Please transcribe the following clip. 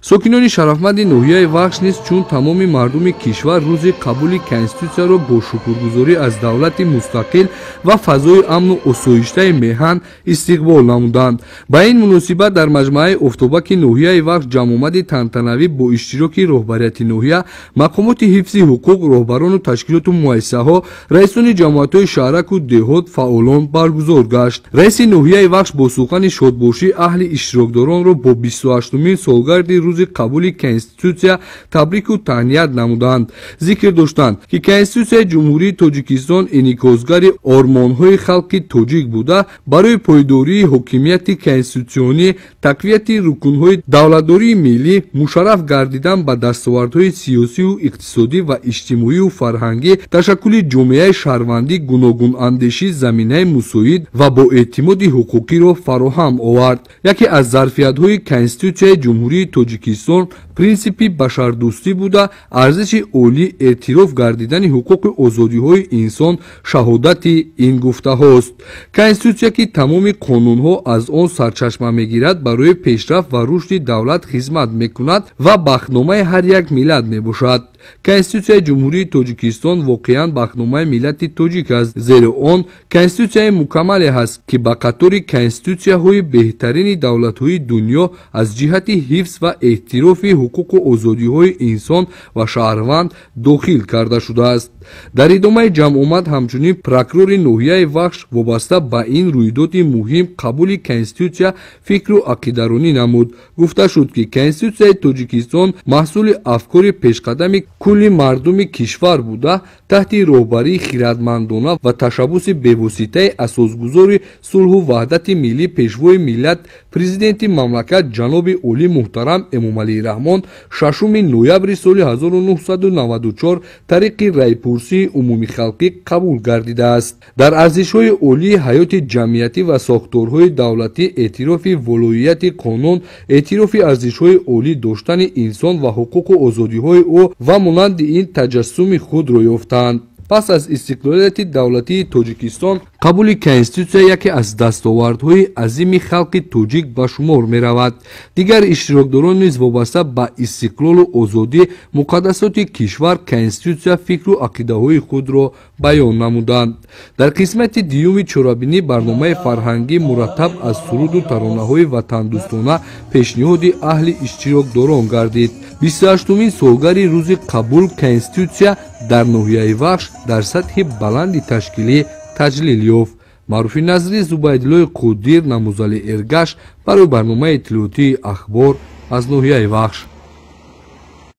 сокинони шарафманди ноҳияи вахш низ чун тамоми мардуми кишвар рӯзи қабули конститутсияро бо шукргузорӣ аз давлати мустақил ва фазои амну осоиштаи меҳан истиқбол намуданд. Ба ин муносибат дар маҷмӯаи офтобаки ноҳияи вахш ҷамъомади тантанавӣ бо иштироки роҳбарияти ноҳия, мақомоти ҳифзи ҳуқуқ, роҳбарону ташкилоту муассисаҳо, раисони ҷамъиятҳои шаҳраку деҳот, фаъолон баргузор гашт. раиси ноҳияи вахш бо сухани шодбошӣ аҳли иштирокдоронро бо 28-умин солгарди рӯзи қабули конститутсия табрику таҳният намуданд. зикр доштанд ки конститутсияи ҷумҳурии тоҷикистон инъикосгари ормонҳои халқи тоҷик буда, барои пойдории ҳокимияти конститутсионӣ, тақвияти рукунҳои давлатдории миллӣ, мушарраф гардидан ба дастовардҳои сиёсию иқтисодӣ ва иҷтимоию фарҳангӣ, ташаккули ҷомеаи шаҳрвандӣ гуногунандешӣ заминаи мусоид ва боэътимоди ҳуқуқиро фароҳам овард. яке аз зарфиятҳои конститутсияи ҷумҳурии тоҷикистон принсипи башардӯстӣ буда, арзиши олӣ эътироф гардидани ҳуқуқи озодиҳои инсон шаҳодати ин гуфтаҳост. конститутсия ки тамоми қонунҳо аз он сарчашма мегирад, барои пешрафт ва рушди давлат хизмат мекунад ва бахтномаи ҳар як миллат мебошад. конститутсияи ҷумҳурии тоҷикистон воқеан бахтномаи миллати тоҷик аст, зеро он конститутсияи мукаммале ҳаст, ки ба қатори конститутсияҳои беҳтарини давлатҳои дунё аз ҷиҳати ҳифз ва эҳтирофи ҳуқуқу озодиҳои инсон ва шаҳрванд дохил карда шудааст. дар идомаи ҷамъомад ҳамчунин прокурори ноҳияи вахш вобаста ба ин рӯйдоди муҳим қабули конститутсия фикру ақидаронӣ намуд. гуфта шуд ки конститутсияи тоҷикистон маҳсули афкори пешқадами кулли мардуми кишвар буда, таҳти роҳбарии хиратмандона ва ташаббуси бевоситаи асосгузори сулҳу ваҳдати миллӣ пешвои миллат президенти мамлакат ҷаноби олӣ муҳтарам эмомалии раҳмон 6 ноябри соли 1994 тариқи райпурсии умуми халқӣ қабул гардидааст. дар арзишҳои олии ҳаёти ҷамъиятӣ ва сохторҳои давлатӣ эътирофи волоияти қонун, эътирофи арзишҳои олӣ доштани инсон ва ҳуқуқу озодиҳои ӯ ва монанди ин таҷассуми худро ёфтаанд. пас аз истиқлолияти давлатии тоҷикистон, қабули конститутсия яке аз дастовардҳои азими халқи тоҷик ба шумор меравад. дигар иштирокдорон низ вобаста ба истиқлолу озодӣ, муқаддасоти кишвар конститутсия фикру ақидаҳои худро баён намуданд. дар қисмати дуюми чорабинӣ барномаи фарҳангӣ мураттаб аз суруду таронаҳои ватандӯстона пешниҳоди аҳли иштирокдорон гардид. 28-умин солгари рӯзи қабул конститутсия дар ноҳияи вахш дар сатҳи баланди ташкилӣ таҷлил ёфт. маъруфи назри, зубайдуллои қудир, намузали эргаш барои барномаи иттилоотии ахбор аз ноҳияи вахш.